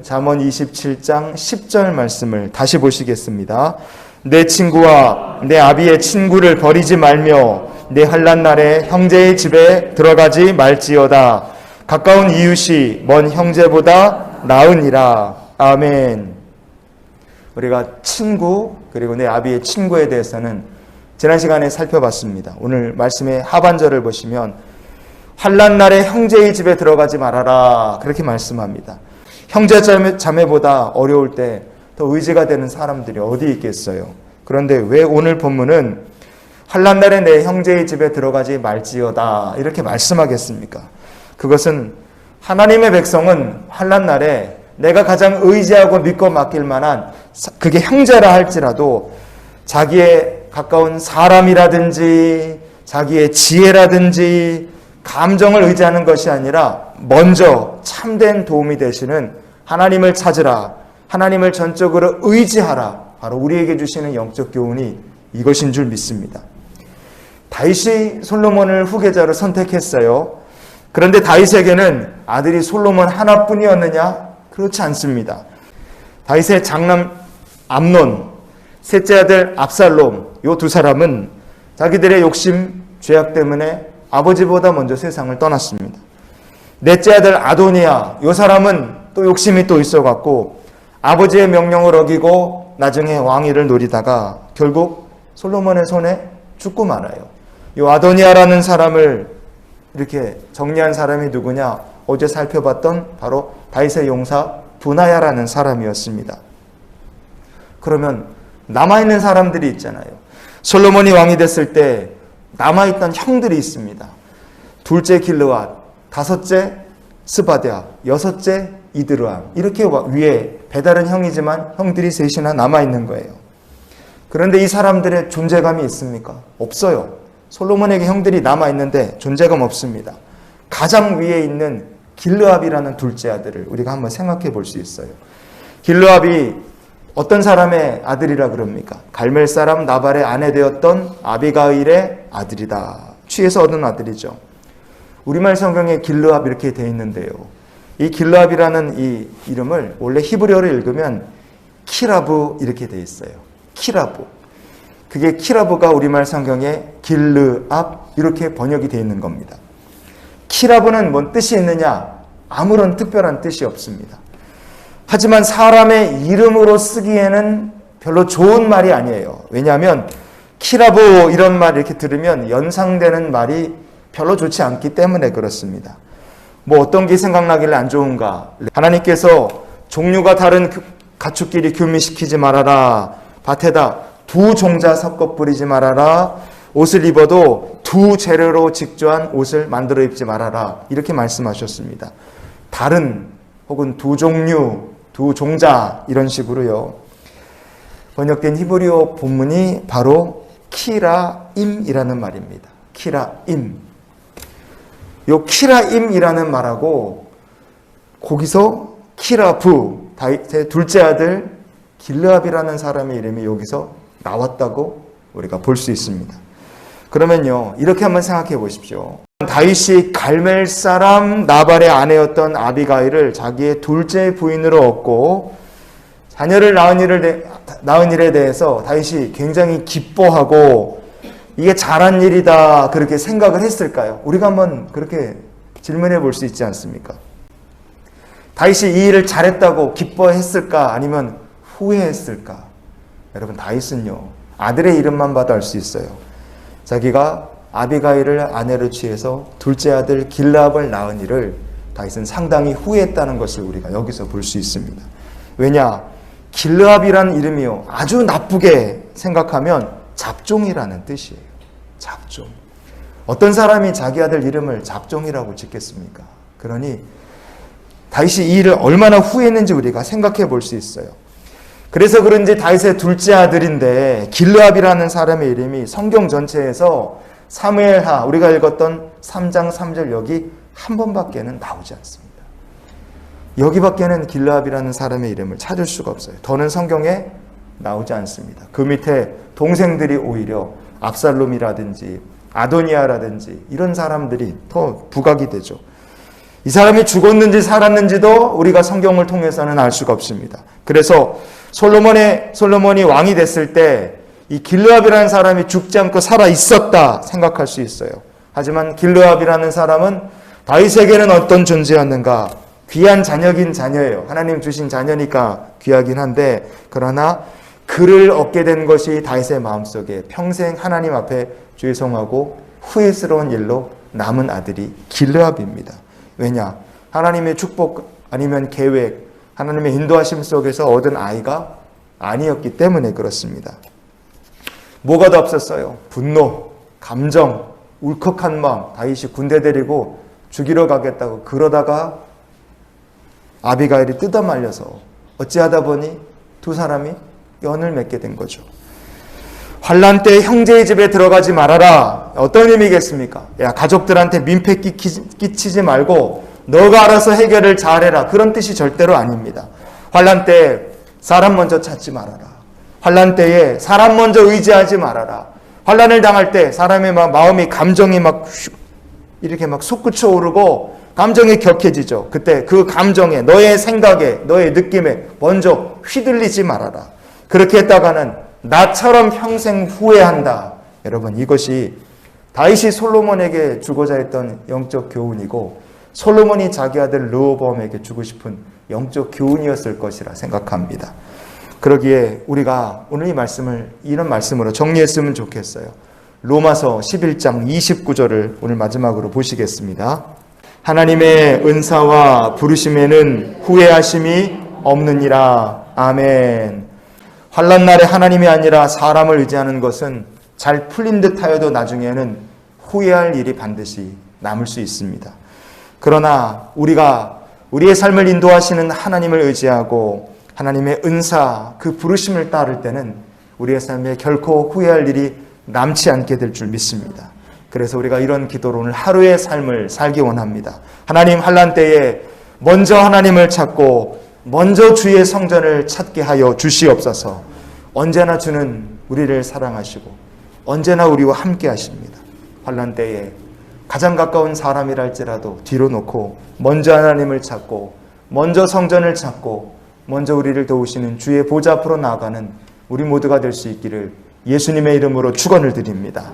잠언 27장 10절 말씀을 다시 보시겠습니다. 내 친구와 내 아비의 친구를 버리지 말며 내 환난 날에 형제의 집에 들어가지 말지어다. 가까운 이웃이 먼 형제보다 나으니라. 아멘. 우리가 친구 그리고 내 아비의 친구에 대해서는 지난 시간에 살펴봤습니다. 오늘 말씀의 하반절을 보시면 환난 날에 형제의 집에 들어가지 말아라 그렇게 말씀합니다. 형제 자매보다 어려울 때 더 의지가 되는 사람들이 어디 있겠어요. 그런데 왜 오늘 본문은 환난 날에 내 형제의 집에 들어가지 말지어다 이렇게 말씀하겠습니까? 그것은 하나님의 백성은 환난 날에 내가 가장 의지하고 믿고 맡길 만한 그게 형제라 할지라도 자기의 가까운 사람이라든지 자기의 지혜라든지 감정을 의지하는 것이 아니라 먼저 참된 도움이 되시는 하나님을 찾으라, 하나님을 전적으로 의지하라, 바로 우리에게 주시는 영적 교훈이 이것인 줄 믿습니다. 다윗이 솔로몬을 후계자로 선택했어요. 그런데 다윗에게는 아들이 솔로몬 하나뿐이었느냐? 그렇지 않습니다. 다윗의 장남 암논, 셋째 아들 압살롬, 이 두 사람은 자기들의 욕심, 죄악 때문에 아버지보다 먼저 세상을 떠났습니다. 넷째 아들 아도니아, 이 사람은 또 욕심이 또 있어갖고 아버지의 명령을 어기고 나중에 왕위를 노리다가 결국 솔로몬의 손에 죽고 말아요. 이 아도니아라는 사람을 이렇게 정리한 사람이 누구냐? 어제 살펴봤던 바로 다윗의 용사 브나야라는 사람이었습니다. 그러면 남아있는 사람들이 있잖아요. 솔로몬이 왕이 됐을 때 남아있던 형들이 있습니다. 둘째 길르앗, 다섯째 스바랴, 여섯째 이드르암, 이렇게 위에 배다른 형이지만 형들이 셋이나 남아있는 거예요. 그런데 이 사람들의 존재감이 있습니까? 없어요. 솔로몬에게 형들이 남아있는데 존재감 없습니다. 가장 위에 있는 길르압이라는 둘째 아들을 우리가 한번 생각해 볼 수 있어요. 길르압이 어떤 사람의 아들이라 그럽니까? 갈멜 사람 나발의 아내 되었던 아비가일의 아들이다. 취해서 얻은 아들이죠. 우리말 성경에 길르압 이렇게 되어 있는데요. 이 길르압이라는 이 이름을 원래 히브리어로 읽으면 키라브 이렇게 되어 있어요. 키라브. 그게 키라브가 우리말 성경에 길르압 이렇게 번역이 되어 있는 겁니다. 키라브는 뭔 뜻이 있느냐? 아무런 특별한 뜻이 없습니다. 하지만 사람의 이름으로 쓰기에는 별로 좋은 말이 아니에요. 왜냐하면 키라브 이런 말 이렇게 들으면 연상되는 말이 별로 좋지 않기 때문에 그렇습니다. 뭐 어떤 게 생각나길래 안 좋은가? 하나님께서 종류가 다른 가축끼리 교미시키지 말아라. 밭에다 두 종자 섞어 뿌리지 말아라. 옷을 입어도 두 재료로 직조한 옷을 만들어 입지 말아라. 이렇게 말씀하셨습니다. 다른 혹은 두 종류, 두 종자 이런 식으로요. 번역된 히브리어 본문이 바로 키라임이라는 말입니다. 키라임. 요 키라임이라는 말하고 거기서 키라부, 다윗의 둘째 아들 길르압이라는 사람의 이름이 여기서 나왔다고 우리가 볼 수 있습니다. 그러면요, 이렇게 한번 생각해 보십시오. 다윗이 갈멜 사람 나발의 아내였던 아비가일을 자기의 둘째 부인으로 얻고 자녀를 낳은 일에 대해서 다윗이 굉장히 기뻐하고 이게 잘한 일이다 그렇게 생각을 했을까요? 우리가 한번 그렇게 질문해 볼 수 있지 않습니까? 다윗이 이 일을 잘했다고 기뻐했을까? 아니면 후회했을까? 여러분, 다윗은요, 아들의 이름만 봐도 알 수 있어요. 자기가 아비가일을 아내로 취해서 둘째 아들 길르압을 낳은 일을 다윗은 상당히 후회했다는 것을 우리가 여기서 볼 수 있습니다. 왜냐? 길르압이라는 이름이요, 아주 나쁘게 생각하면 잡종이라는 뜻이에요. 잡종. 어떤 사람이 자기 아들 이름을 잡종이라고 짓겠습니까? 그러니 다윗이 이 일을 얼마나 후회했는지 우리가 생각해 볼 수 있어요. 그래서 그런지 다윗의 둘째 아들인데 길르압이라는 사람의 이름이 성경 전체에서 사무엘하 우리가 읽었던 3장 3절 여기 한 번밖에는 나오지 않습니다. 여기밖에는 길르압이라는 사람의 이름을 찾을 수가 없어요. 더는 성경에 나오지 않습니다. 그 밑에 동생들이 오히려 압살롬이라든지 아도니아라든지 이런 사람들이 더 부각이 되죠. 이 사람이 죽었는지 살았는지도 우리가 성경을 통해서는 알 수가 없습니다. 그래서 솔로몬이 왕이 됐을 때 이 길르압이라는 사람이 죽지 않고 살아 있었다 생각할 수 있어요. 하지만 길르압이라는 사람은 다윗에게는 어떤 존재였는가? 귀한 자녀긴 자녀예요. 하나님 주신 자녀니까 귀하긴 한데, 그러나 그를 얻게 된 것이 다윗의 마음속에 평생 하나님 앞에 죄송하고 후회스러운 일로 남은 아들이 길르압입니다. 왜냐? 하나님의 축복 아니면 계획, 하나님의 인도하심 속에서 얻은 아이가 아니었기 때문에 그렇습니다. 뭐가 더 없었어요? 분노, 감정, 울컥한 마음. 다윗이 군대 데리고 죽이러 가겠다고 그러다가 아비가일이 뜯어말려서 어찌하다 보니 두 사람이 연을 맺게 된 거죠. 환난 때 형제의 집에 들어가지 말아라. 어떤 의미겠습니까? 야, 가족들한테 민폐 끼치지 말고 너가 알아서 해결을 잘해라. 그런 뜻이 절대로 아닙니다. 환난 때 사람 먼저 찾지 말아라. 환난 때에 사람 먼저 의지하지 말아라. 환난을 당할 때 사람의 마음이 감정이 이렇게 솟구쳐 오르고 감정이 격해지죠. 그때 그 감정에, 너의 생각에, 너의 느낌에 먼저 휘둘리지 말아라. 그렇게 했다가는 나처럼 평생 후회한다. 여러분, 이것이 다윗이 솔로몬에게 주고자 했던 영적 교훈이고 솔로몬이 자기 아들 르호보암에게 주고 싶은 영적 교훈이었을 것이라 생각합니다. 그러기에 우리가 오늘 이 말씀을 이런 말씀으로 정리했으면 좋겠어요. 로마서 11장 29절을 오늘 마지막으로 보시겠습니다. 하나님의 은사와 부르심에는 후회하심이 없느니라. 아멘. 환난 날에 하나님이 아니라 사람을 의지하는 것은 잘 풀린 듯 하여도 나중에는 후회할 일이 반드시 남을 수 있습니다. 그러나 우리가 우리의 삶을 인도하시는 하나님을 의지하고 하나님의 은사, 그 부르심을 따를 때는 우리의 삶에 결코 후회할 일이 남지 않게 될 줄 믿습니다. 그래서 우리가 이런 기도로 오늘 하루의 삶을 살기 원합니다. 하나님, 환난 때에 먼저 하나님을 찾고 먼저 주의 성전을 찾게 하여 주시옵소서. 언제나 주는 우리를 사랑하시고 언제나 우리와 함께 하십니다. 환난 때에 가장 가까운 사람이랄지라도 뒤로 놓고 먼저 하나님을 찾고 먼저 성전을 찾고 먼저 우리를 도우시는 주의 보좌 앞으로 나아가는 우리 모두가 될 수 있기를 예수님의 이름으로 축원을 드립니다.